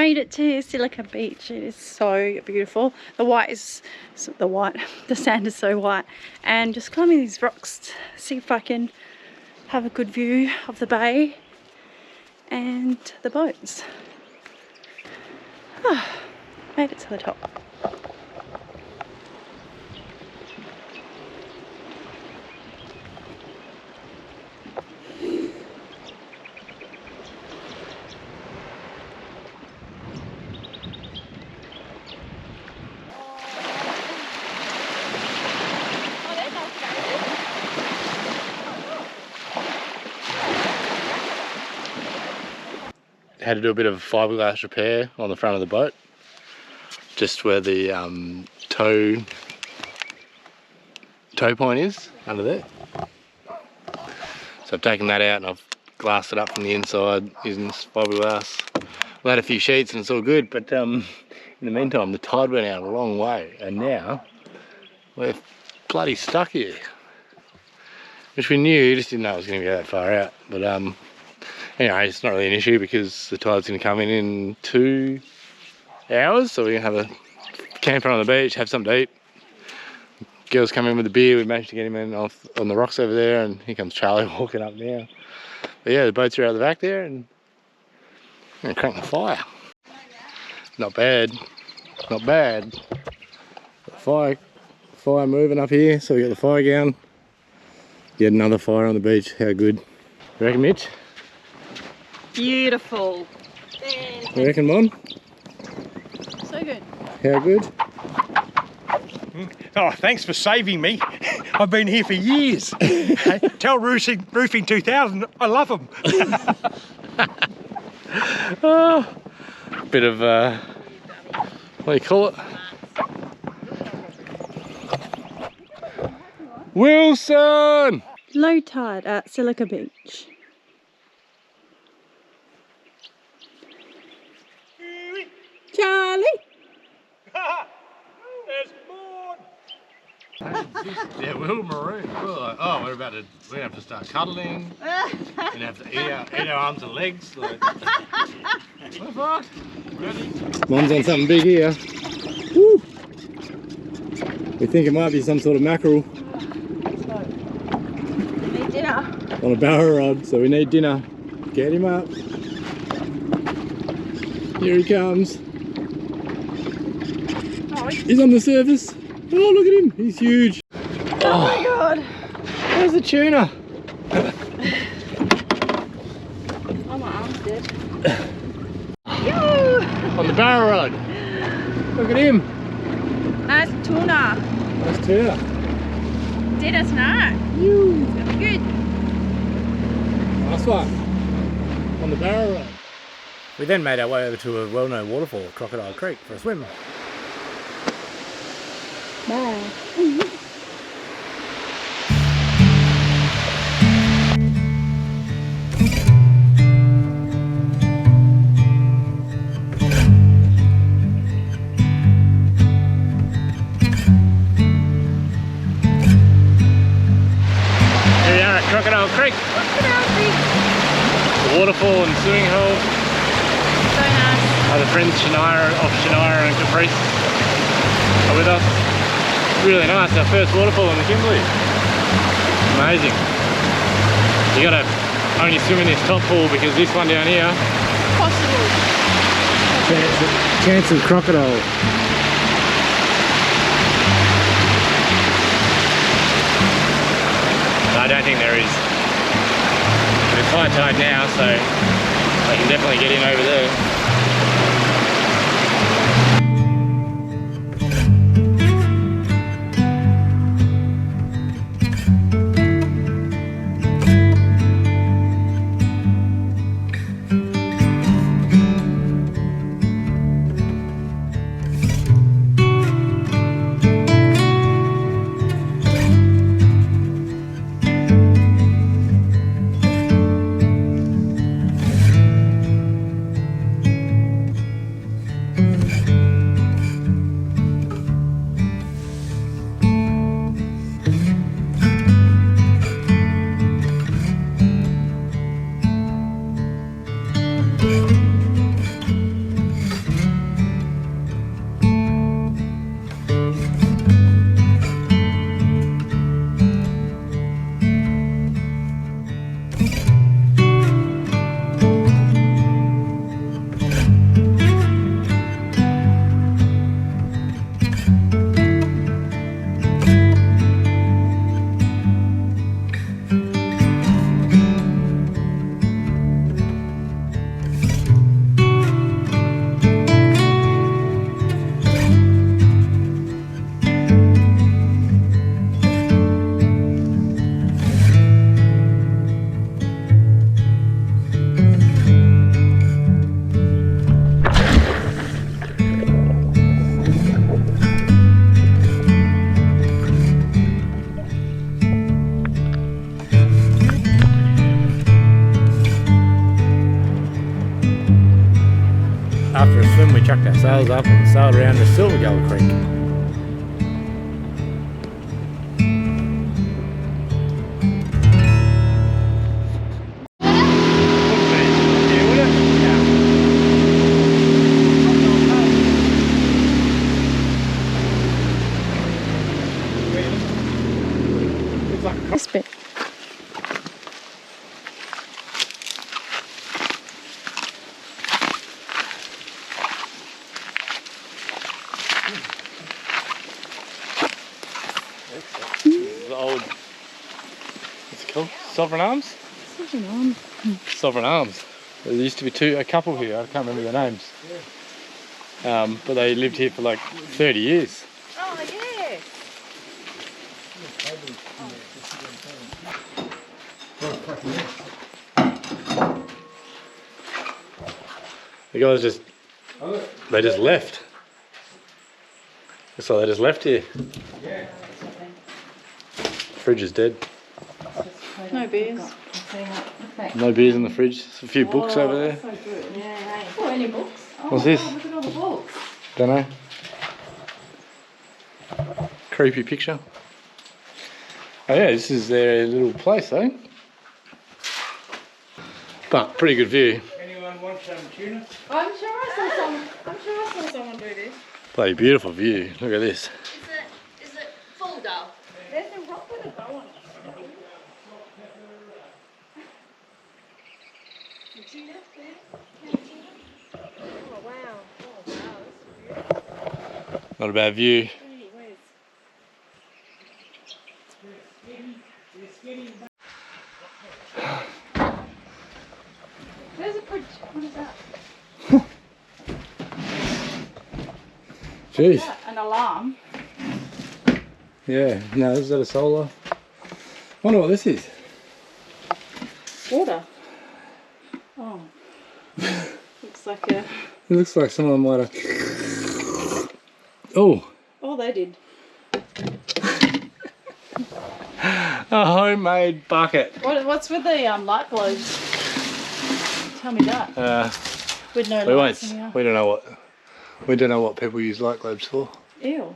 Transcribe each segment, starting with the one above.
made it to Silica Beach. It is so beautiful. The sand is so white. And just climbing these rocks to see if I can have a good view of the bay and the boats. Made it to the top. Had to do a bit of fiberglass repair on the front of the boat, just where the tow point is, under there. So I've taken that out and I've glassed it up from the inside using this fiberglass. We had a few sheets and it's all good, but in the meantime the tide went out a long way and now we're bloody stuck here. Which we knew, just didn't know it was going to go that far out. But anyway, it's not really an issue because the tide's going to come in 2 hours, so we're going to have a campfire on the beach, have something to eat. Girls come in with a beer, we managed to get him in off on the rocks over there, and here comes Charlie walking up now. But yeah, the boats are out the back there, and I'm going to crank the fire. Not bad, not bad. The fire moving up here, so we got the fire going. Yet another fire on the beach, how good. You reckon, Mitch? Beautiful. You reckon, Mon? So good. How good? Oh, thanks for saving me. I've been here for years. Tell Roofing 2000 I love them. Oh, bit of, what do you call it? Wilson! Low tide at Silica Beach. Charlie! There's more. Yeah, we're all maroon. Oh, we're going to have to start cuddling. And have to eat our arms and legs. Like. We're fucked. Ready? Mom's on something big here. Woo. We think it might be some sort of mackerel. We need dinner. On a barrel rod, so we need dinner. Get him up. Here he comes. He's on the surface. Oh, look at him. He's huge. Oh my god. Where's the tuna? Oh, my arm's dead. On the barrel rod. Look at him. Nice tuna. Nice tuna. Dinner tonight. It's gonna be good. Nice one. On the barrel rod. We then made our way over to a well-known waterfall, Crocodile Creek, for a swim. Bye. Here we are at Crocodile Creek. Crocodile Creek. The waterfall and swimming hole. So nice. Other friends Shania and Caprice are with us. Really nice, our first waterfall in the Kimberley. Amazing. You gotta only swim in this top pool because this one down here, Possible. chance of crocodile. No, I don't think there is. But it's high tide now, so I can definitely get in over there. sails up and sailed around to Silvergull Creek. This bit. The old, what's it called? Sovereign Arms? Sovereign Arms. There used to be a couple here, I can't remember their names. But they lived here for like 30 years. Oh, yeah. The guys they just left. Looks like they just left here. Fridge is dead. No beers. No beers in the fridge. There's a few books over there. So good. Yeah, hey. Oh, any books? Oh, What's this? Look at all the books. Don't know. Creepy picture. Oh yeah, this is their little place, eh? But pretty good view. Anyone want some tuna? I'm sure I saw someone do this. Bloody beautiful view. Look at this. Is it full though? There's a rock with a bow on it. Oh wow. Oh wow, that's beautiful. Not a bad view. There's a bridge. What is that? Jeez. An alarm. Yeah. No, is that a solar? Wonder what this is. Water. Oh. Looks like a... It looks like someone might have... Oh. Oh, they did. A homemade bucket. What's with the light globes? Tell me that. With no We lights won't. in here. We don't know what people use light globes for. Ew.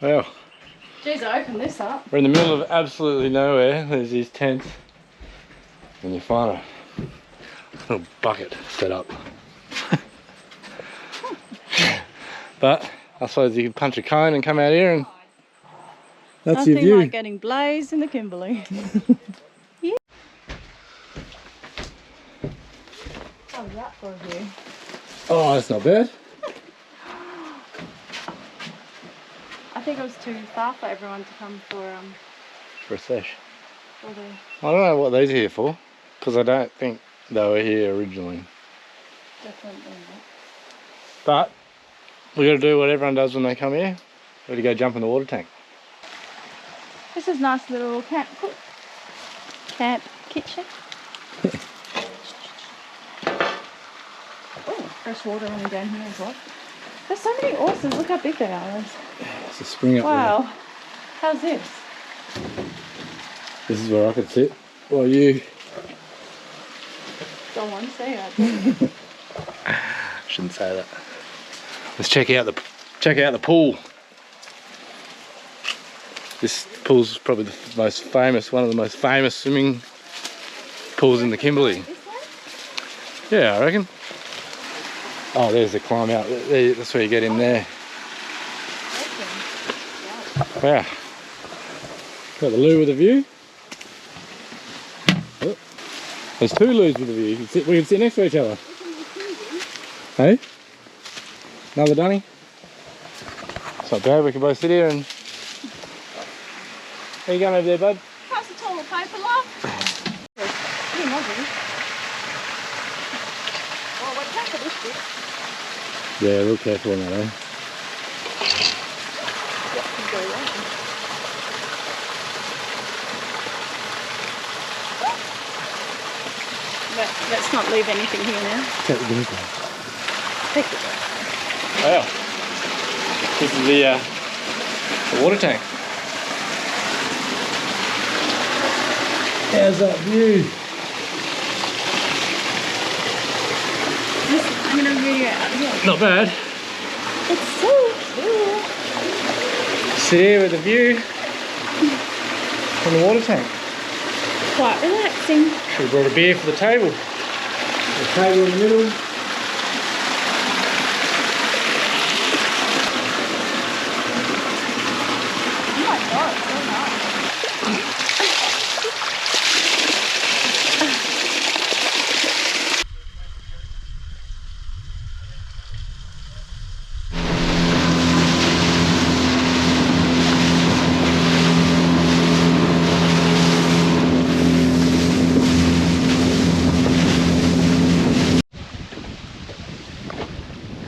Well, Jeez, I opened this up. we're in the middle of absolutely nowhere. There's these tents, and you find a little bucket set up. But I suppose you can punch a cone and come out here, and that's Nothing your view. like getting blazed in the Kimberley. Yeah. How's that for a view? Oh, that's not bad. I think it was too far for everyone to come For a sesh. for the... I don't know what these are here for, because I don't think they were here originally. Definitely not. But we got to do what everyone does when they come here. We got to go jump in the water tank. This is nice little camp kitchen. Oh, fresh water running down here as well. There's so many oysters. Look how big they are. It's a spring up Wow. How's this? there. This is where I could sit. Well, you... Don't want to say that. Shouldn't say that. Let's check out the pool. This pool's probably the most famous, one of the most famous swimming pools in the Kimberley. This way? Yeah, I reckon. Oh, there's the climb out. That's where you get in there. Wow. Got the loo with a view. Oh. There's two loos with a view. We can sit next to each other. Hey? Another dunny? It's not bad, we can both sit here and... How you going over there, bud? Pass the toilet paper, love. Pretty lovely. Well, we're careful this bit. Yeah, real careful on that, eh? What can go wrong? Let's not leave anything here now. Take the guinea pig. Take it. Wow. This is the water tank. How's that view? get a video out here. Not bad. It's so cool. Sit here with a view from the water tank. Quite relaxing. Should have brought a beer for the table. The table in the middle. Oh my god, so nice.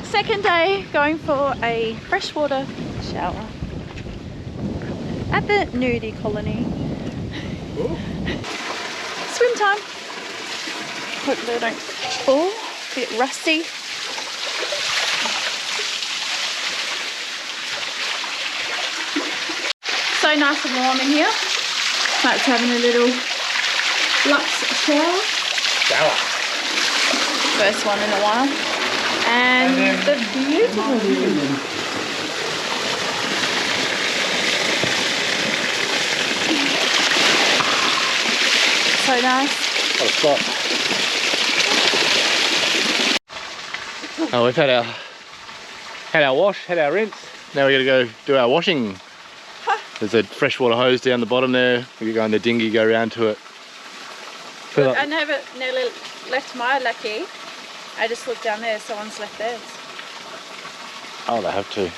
Second day going for a freshwater shower at the nudie colony. Swim time. Hopefully I don't fall. A bit rusty. So nice and warm in here. Matt's having a little Lux shower. First one in a while. And the beautiful view. So nice. What a spot. Oh, we've had our wash, had our rinse. Now we're gonna go do our washing. There's a freshwater hose down the bottom there. We go in the dinghy, go around to it. Look, I nearly left my lucky. I just looked down there, someone's left theirs. Oh, they have to.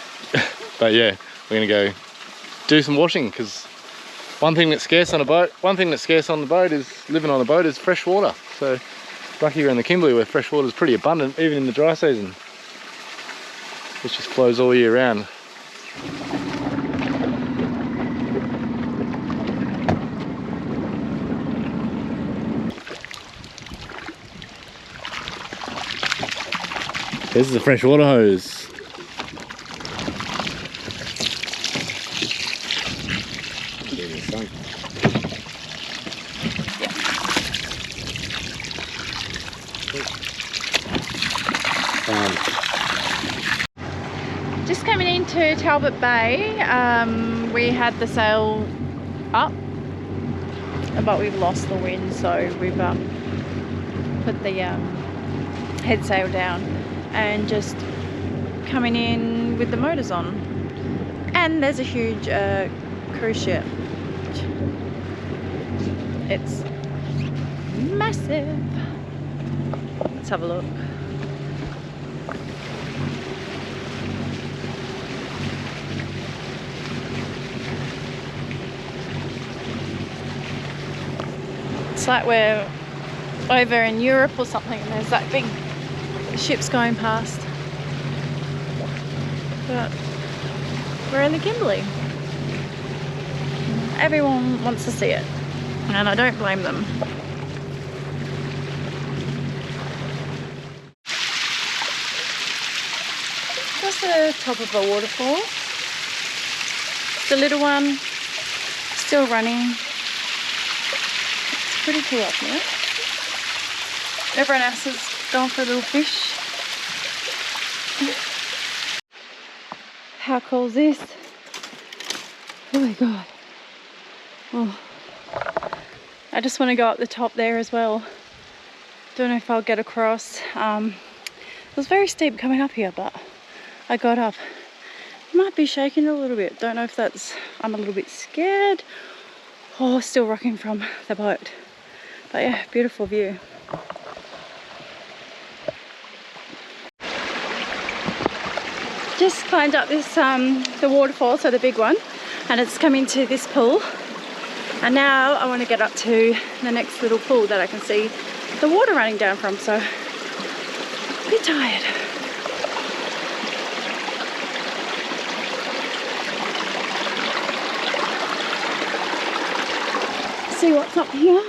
But yeah, we're gonna go do some washing because one thing that's scarce on the boat is living on a boat is fresh water. So lucky we're in the Kimberley where fresh water is pretty abundant, even in the dry season. It just flows all year round. This is a freshwater hose. Just coming into Talbot Bay, we had the sail up, but we've lost the wind, so we've put the head sail down and just coming in with the motors on. And there's a huge cruise ship. It's massive. Let's have a look. It's like we're over in Europe or something and there's that big ships going past. But we're in the Kimberley. Everyone wants to see it and I don't blame them. That's the top of a waterfall. The little one still running. It's pretty cool up here. Everyone else has gone for a little fish. How cool is this? Oh my god. Oh. I just want to go up the top there as well. Don't know if I'll get across. It was very steep coming up here, but I got up. Might be shaking a little bit. Don't know if that's, I'm a little bit scared or still rocking from the boat. But yeah, beautiful view. Just climbed up this the waterfall, so the big one, and it's coming to this pool. And now I want to get up to the next little pool that I can see the water running down from, so a bit tired. See what's up here.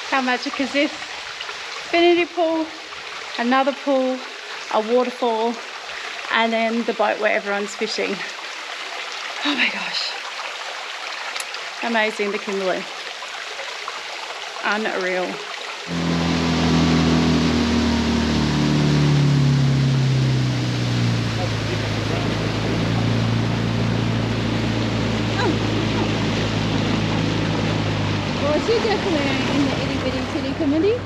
How magic is this? Infinity pool another pool, a waterfall, and then the boat where everyone's fishing. Oh my gosh. Amazing, the Kimberley. Unreal. Well, is she definitely in the itty bitty titty committee?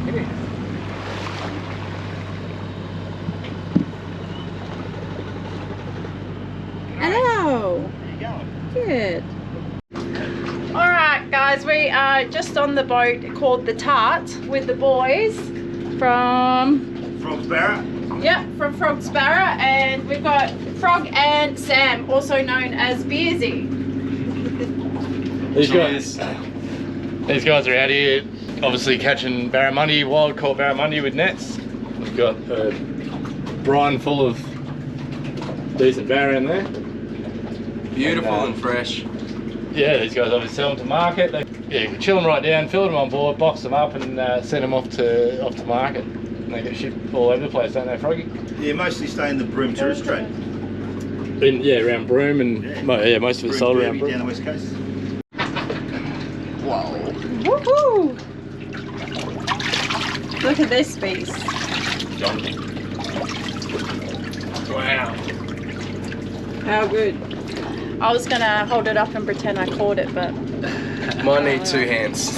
It is. Hello. There you go. Good. Alright guys, we are just on the boat called the Tart with the boys from Frog's Yep, from Frog's Barra, and we've got Frog and Sam, also known as Beersy. These guys are out here obviously catching barramundi, wild caught barramundi with nets. We've got a brine full of decent barra in there. Beautiful and fresh. Yeah, these guys obviously sell them to market. They chill them right down, fill them on board, box them up, and send them off to market. And they get shipped all over the place, don't they, Froggy? Yeah, mostly stay in the Broome tourist trade. Around Broome, and most of it's sold around Broome. Down the west coast. Wow. Woohoo! Look at this beast. Wow. How good. I was gonna hold it up and pretend I caught it, but Might need two hands.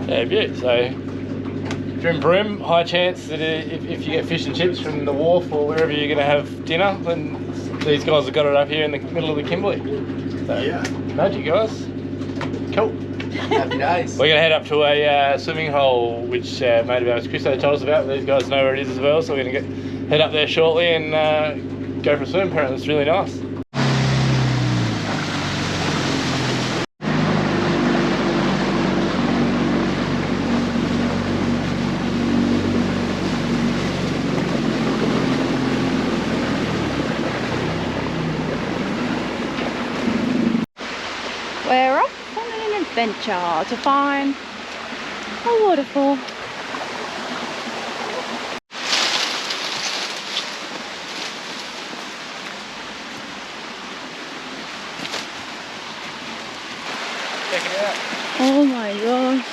Yeah, beaut. So if you're in Broome, high chance that if you get fish and chips from the wharf or wherever you're going to have dinner, then these guys have got it up here in the middle of the Kimberley. So, Yeah. magic, guys. Cool. Happy days. We're going to head up to a swimming hole, which mate of ours, Christo, told us about. These guys know where it is as well, so we're going to head up there shortly and go for a swim. Apparently it's really nice. we're off on an adventure to find a waterfall. Check it out. Oh my gosh.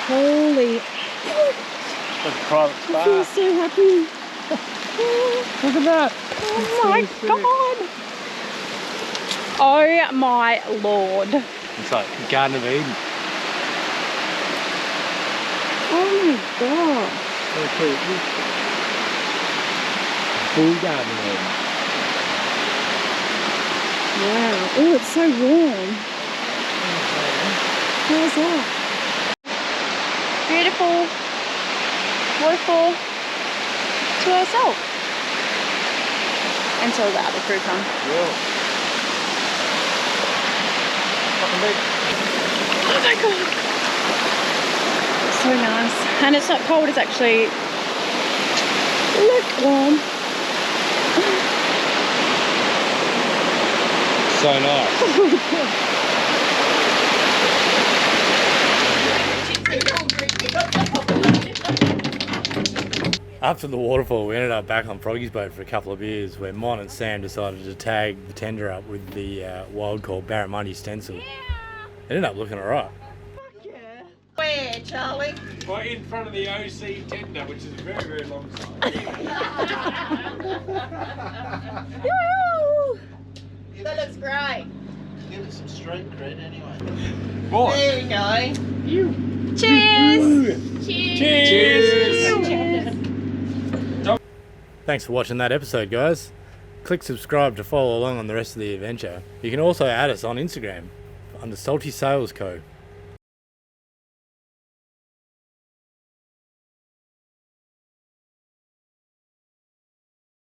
Holy. It's a private I feel spa. so happy. Look at that. Oh my god. Oh my lord. It's like Garden of Eden. Oh my god. Full Garden of Eden. Wow. Oh, it's so warm. How's that? Beautiful waterfall to ourselves. Until the other crew come. Oh my god. So nice. And it's not cold, it's actually lukewarm. So nice. After the waterfall, we ended up back on Froggy's boat for a couple of beers, where Mon and Sam decided to tag the tender up with the wild caught barramundi stencil. It ended up looking alright. Where, Charlie? Right in front of the OC tender, which is a very, very long side. That looks great. Give it some street cred anyway. Boy. There you go. Cheers! Cheers. Thanks for watching that episode, guys. Click subscribe to follow along on the rest of the adventure. You can also add us on Instagram under Salty Sales Co.